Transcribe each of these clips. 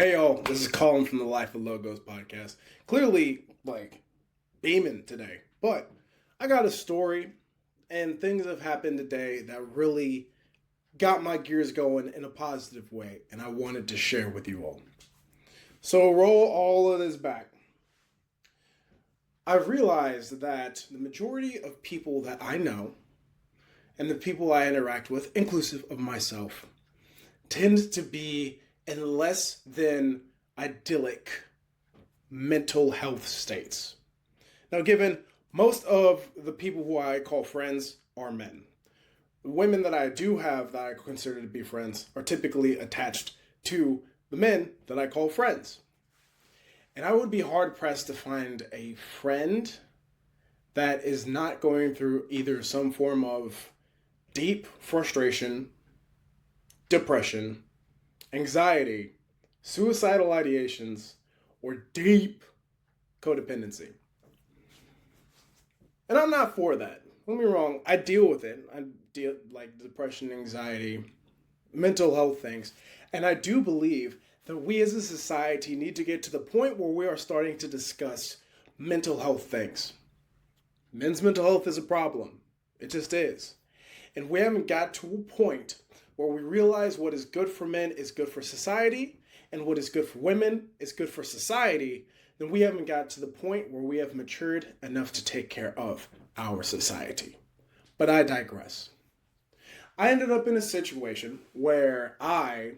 Hey y'all, this is Colin from the Life of Logos podcast. Clearly, beaming today, but I got a story and things have happened today that really got my gears going in a positive way, and I wanted to share with you all. So, roll all of this back. I've realized that the majority of people that I know and the people I interact with, inclusive of myself, tend to be in less than idyllic mental health states. Now, given most of the people who I call friends are men, the women that I do have that I consider to be friends are typically attached to the men that I call friends. And I would be hard pressed to find a friend that is not going through either some form of deep frustration, depression, anxiety, suicidal ideations, or deep codependency. And I'm not for that. Don't get me wrong, I deal with it. I deal like depression, anxiety, mental health things. And I do believe that we as a society need to get to the point where we are starting to discuss mental health things. Men's mental health is a problem. It just is. And we haven't got to a point where we realize what is good for men is good for society, and what is good for women is good for society, then we haven't got to the point where we have matured enough to take care of our society. But I digress. I ended up in a situation where I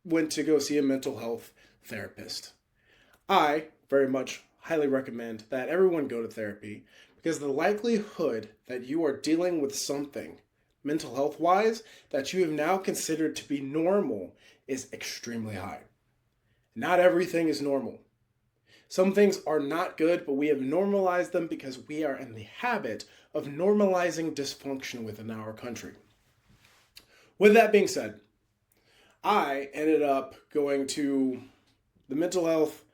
went to go see a mental health therapist. I very much highly recommend that everyone go to therapy because the likelihood that you are dealing with something mental health wise that you have now considered to be normal is extremely high. Not everything is normal. Some things are not good, but we have normalized them because we are in the habit of normalizing dysfunction within our country. With that being said, I ended up going to the mental health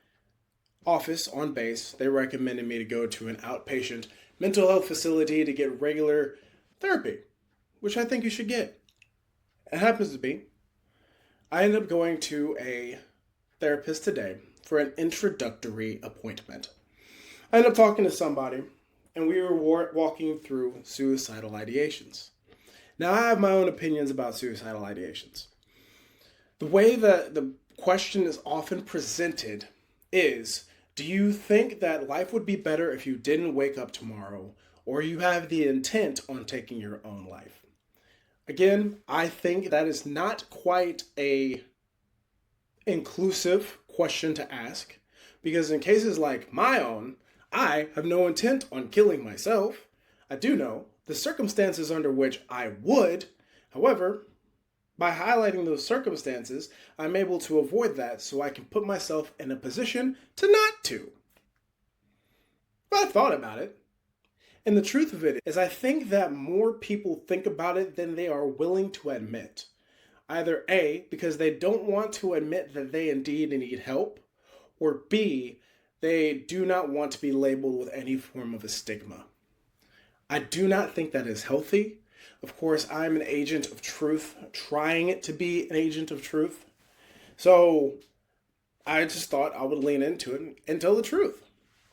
office on base. They recommended me to go to an outpatient mental health facility to get regular therapy, which I think you should get. It happens to be, I ended up going to a therapist today for an introductory appointment. I ended up talking to somebody, and we were walking through suicidal ideations. Now, I have my own opinions about suicidal ideations. The way that the question is often presented is, do you think that life would be better if you didn't wake up tomorrow, or you have the intent on taking your own life? Again, I think that is not quite a inclusive question to ask, because in cases like my own, I have no intent on killing myself. I do know the circumstances under which I would. However, by highlighting those circumstances, I'm able to avoid that so I can put myself in a position to not to. But I thought about it. And the truth of it is, I think that more people think about it than they are willing to admit. Either A, because they don't want to admit that they indeed need help, or B, they do not want to be labeled with any form of a stigma. I do not think that is healthy. Of course, I'm an agent of truth, trying to be an agent of truth. So I just thought I would lean into it and tell the truth.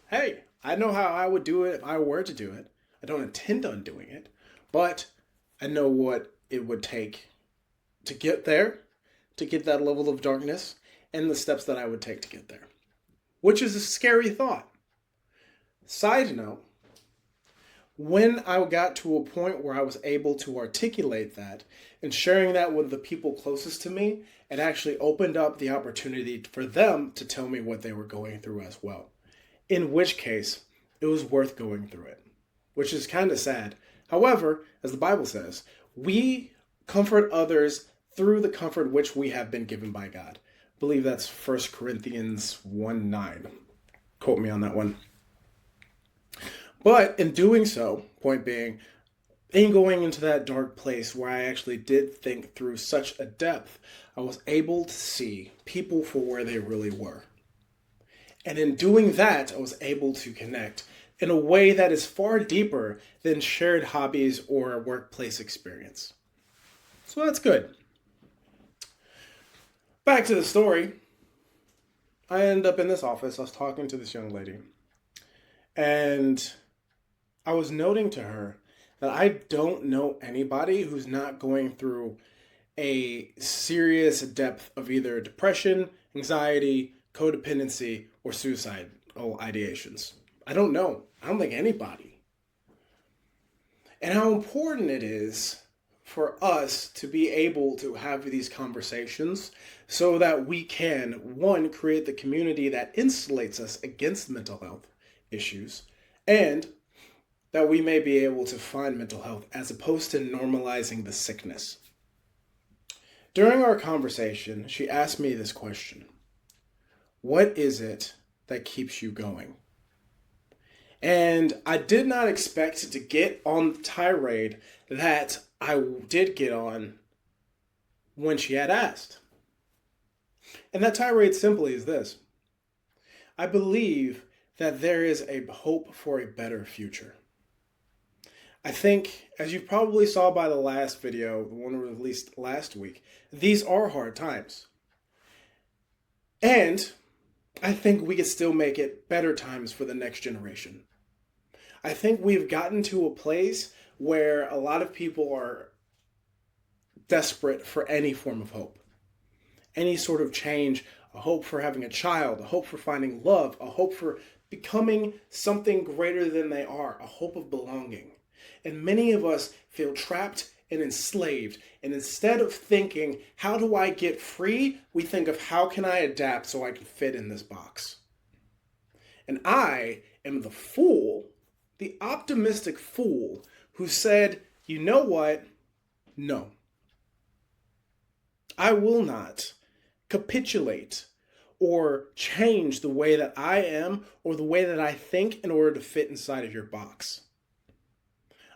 Hey, I know how I would do it if I were to do it. I don't intend on doing it, but I know what it would take to get there, to get that level of darkness, and the steps that I would take to get there. Which is a scary thought. Side note, when I got to a point where I was able to articulate that and sharing that with the people closest to me, it actually opened up the opportunity for them to tell me what they were going through as well. In which case, it was worth going through it, which is kind of sad. However, as the Bible says, we comfort others through the comfort which we have been given by God. I believe that's 1 Corinthians 1:9. Quote me on that one. But in doing so, point being, in going into that dark place where I actually did think through such a depth, I was able to see people for where they really were. And in doing that, I was able to connect in a way that is far deeper than shared hobbies or a workplace experience. So that's good. Back to the story. I ended up in this office. I was talking to this young lady, and I was noting to her that I don't know anybody who's not going through a serious depth of either depression, anxiety, codependency, or suicidal ideations. I don't know. I don't think anybody. And how important it is for us to be able to have these conversations so that we can, one, create the community that insulates us against mental health issues, and that we may be able to find mental health as opposed to normalizing the sickness. During our conversation, she asked me this question: what is it that keeps you going? And I did not expect to get on the tirade that I did get on when she had asked. And that tirade simply is this: I believe that there is a hope for a better future. I think, as you probably saw by the last video, the one released last week, these are hard times. And I think we can still make it better times for the next generation. I think we've gotten to a place where a lot of people are desperate for any form of hope, any sort of change, a hope for having a child, a hope for finding love, a hope for becoming something greater than they are, a hope of belonging. And many of us feel trapped and enslaved. And instead of thinking, how do I get free? We think of, how can I adapt so I can fit in this box? And I am the fool, the optimistic fool, who said, you know what? No. I will not capitulate or change the way that I am or the way that I think in order to fit inside of your box.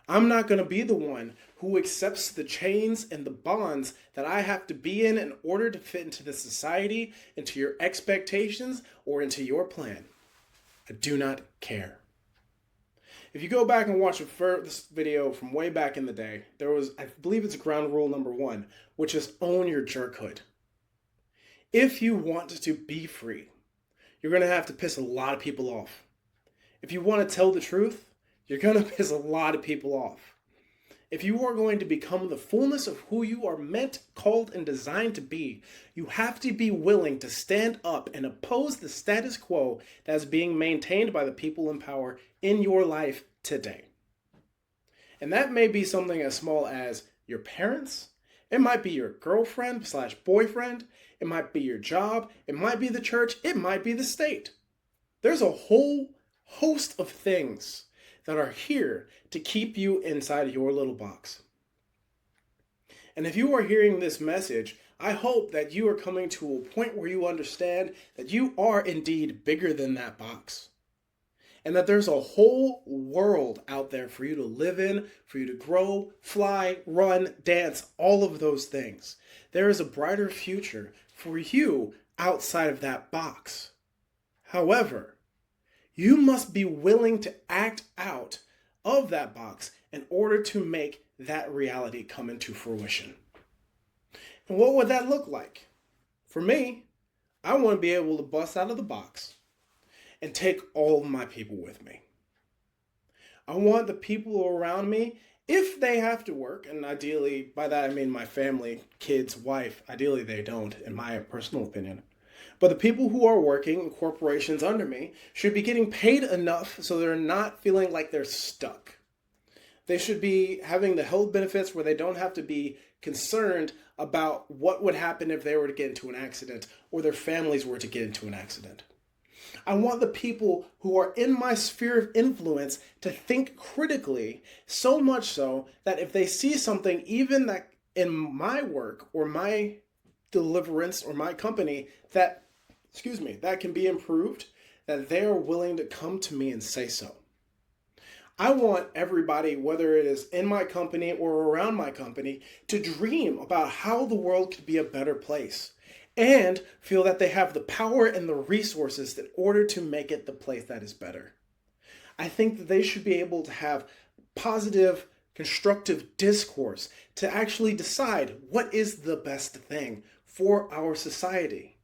I'm not going to be the one who accepts the chains and the bonds that I have to be in order to fit into this society, into your expectations, or into your plan. I do not care. If you go back and watch this video from way back in the day, there was, I believe it's ground rule number 1, which is own your jerkhood. If you want to be free, you're going to have to piss a lot of people off. If you want to tell the truth, you're going to piss a lot of people off. If you are going to become the fullness of who you are meant, called, and designed to be, you have to be willing to stand up and oppose the status quo that is being maintained by the people in power in your life today. And that may be something as small as your parents. It might be your girlfriend/boyfriend. It might be your job. It might be the church. It might be the state. There's a whole host of things that are here to keep you inside of your little box. And if you are hearing this message, I hope that you are coming to a point where you understand that you are indeed bigger than that box. And that there's a whole world out there for you to live in, for you to grow, fly, run, dance, all of those things. There is a brighter future for you outside of that box. However, you must be willing to act out of that box in order to make that reality come into fruition. And what would that look like? For me, I want to be able to bust out of the box and take all of my people with me. I want the people around me, if they have to work, and ideally, by that I mean my family, kids, wife, ideally they don't, in my personal opinion. But the people who are working in corporations under me should be getting paid enough so they're not feeling like they're stuck. They should be having the health benefits where they don't have to be concerned about what would happen if they were to get into an accident or their families were to get into an accident. I want the people who are in my sphere of influence to think critically, so much so that if they see something, even that in my work or my deliverance or my company that can be improved, that they are willing to come to me and say so. I want everybody, whether it is in my company or around my company, to dream about how the world could be a better place and feel that they have the power and the resources in order to make it the place that is better. I think that they should be able to have positive, constructive discourse to actually decide what is the best thing for our society.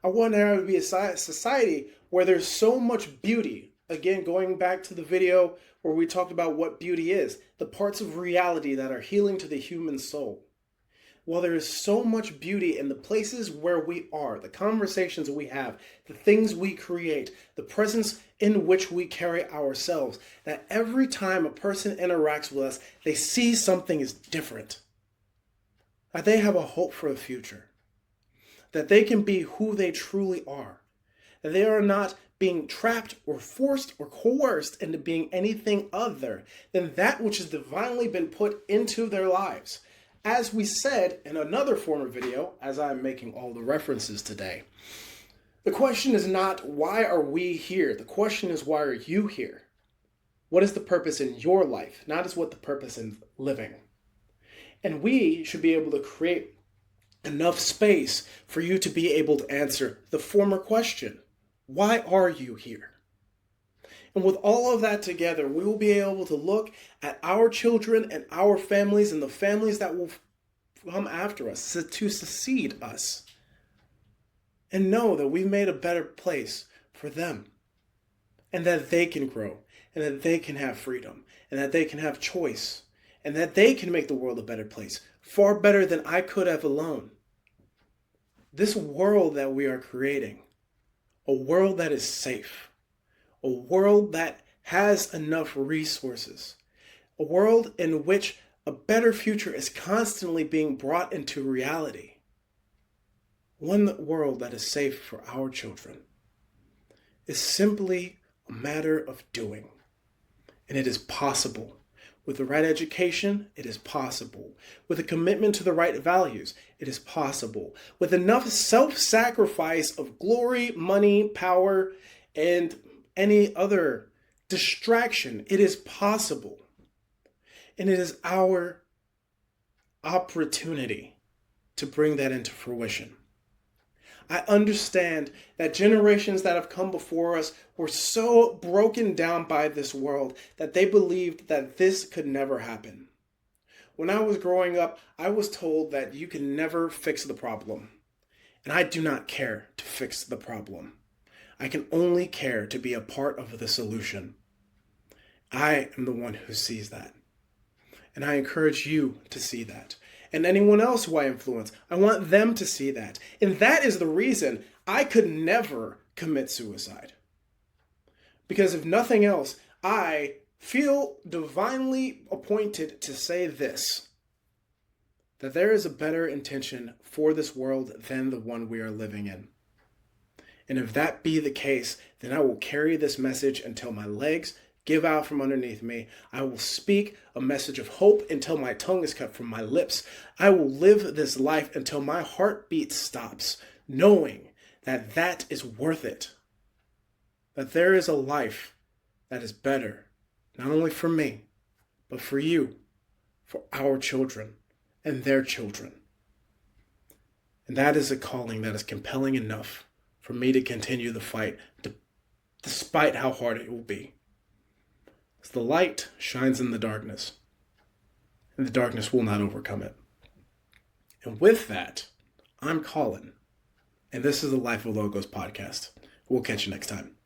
I want there to be a society where there's so much beauty. Again, going back to the video where we talked about what beauty is, the parts of reality that are healing to the human soul. While there is so much beauty in the places where we are, the conversations we have, the things we create, the presence in which we carry ourselves, that every time a person interacts with us, they see something is different. That they have a hope for the future. That they can be who they truly are. That they are not being trapped or forced or coerced into being anything other than that which has divinely been put into their lives. As we said in another former video, as I'm making all the references today, the question is not why are we here? The question is why are you here? What is the purpose in your life? Not as what the purpose in living. And we should be able to create enough space for you to be able to answer the former question. Why are you here? And with all of that together, we will be able to look at our children and our families and the families that will come after us to succeed us. And know that we've made a better place for them. And that they can grow. And that they can have freedom. And that they can have choice. And that they can make the world a better place. Far better than I could have alone. This world that we are creating. A world that is safe. A world that has enough resources. A world in which a better future is constantly being brought into reality. One world that is safe for our children is simply a matter of doing. And it is possible. With the right education, it is possible. With a commitment to the right values, it is possible. With enough self-sacrifice of glory, money, power, and any other distraction, it is possible. And it is our opportunity to bring that into fruition. I understand that generations that have come before us were so broken down by this world that they believed that this could never happen. When I was growing up, I was told that you can never fix the problem. And I do not care to fix the problem. I can only care to be a part of the solution. I am the one who sees that. And I encourage you to see that. And anyone else who I influence, I want them to see that. And that is the reason I could never commit suicide. Because if nothing else, I feel divinely appointed to say this, that there is a better intention for this world than the one we are living in. And if that be the case, then I will carry this message until my legs give out from underneath me. I will speak a message of hope until my tongue is cut from my lips. I will live this life until my heartbeat stops, knowing that that is worth it. That there is a life that is better, not only for me, but for you, for our children, and their children. And that is a calling that is compelling enough for me to continue the fight, despite how hard it will be. As the light shines in the darkness, and the darkness will not overcome it. And with that, I'm Colin, and this is the Life of Logos podcast. We'll catch you next time.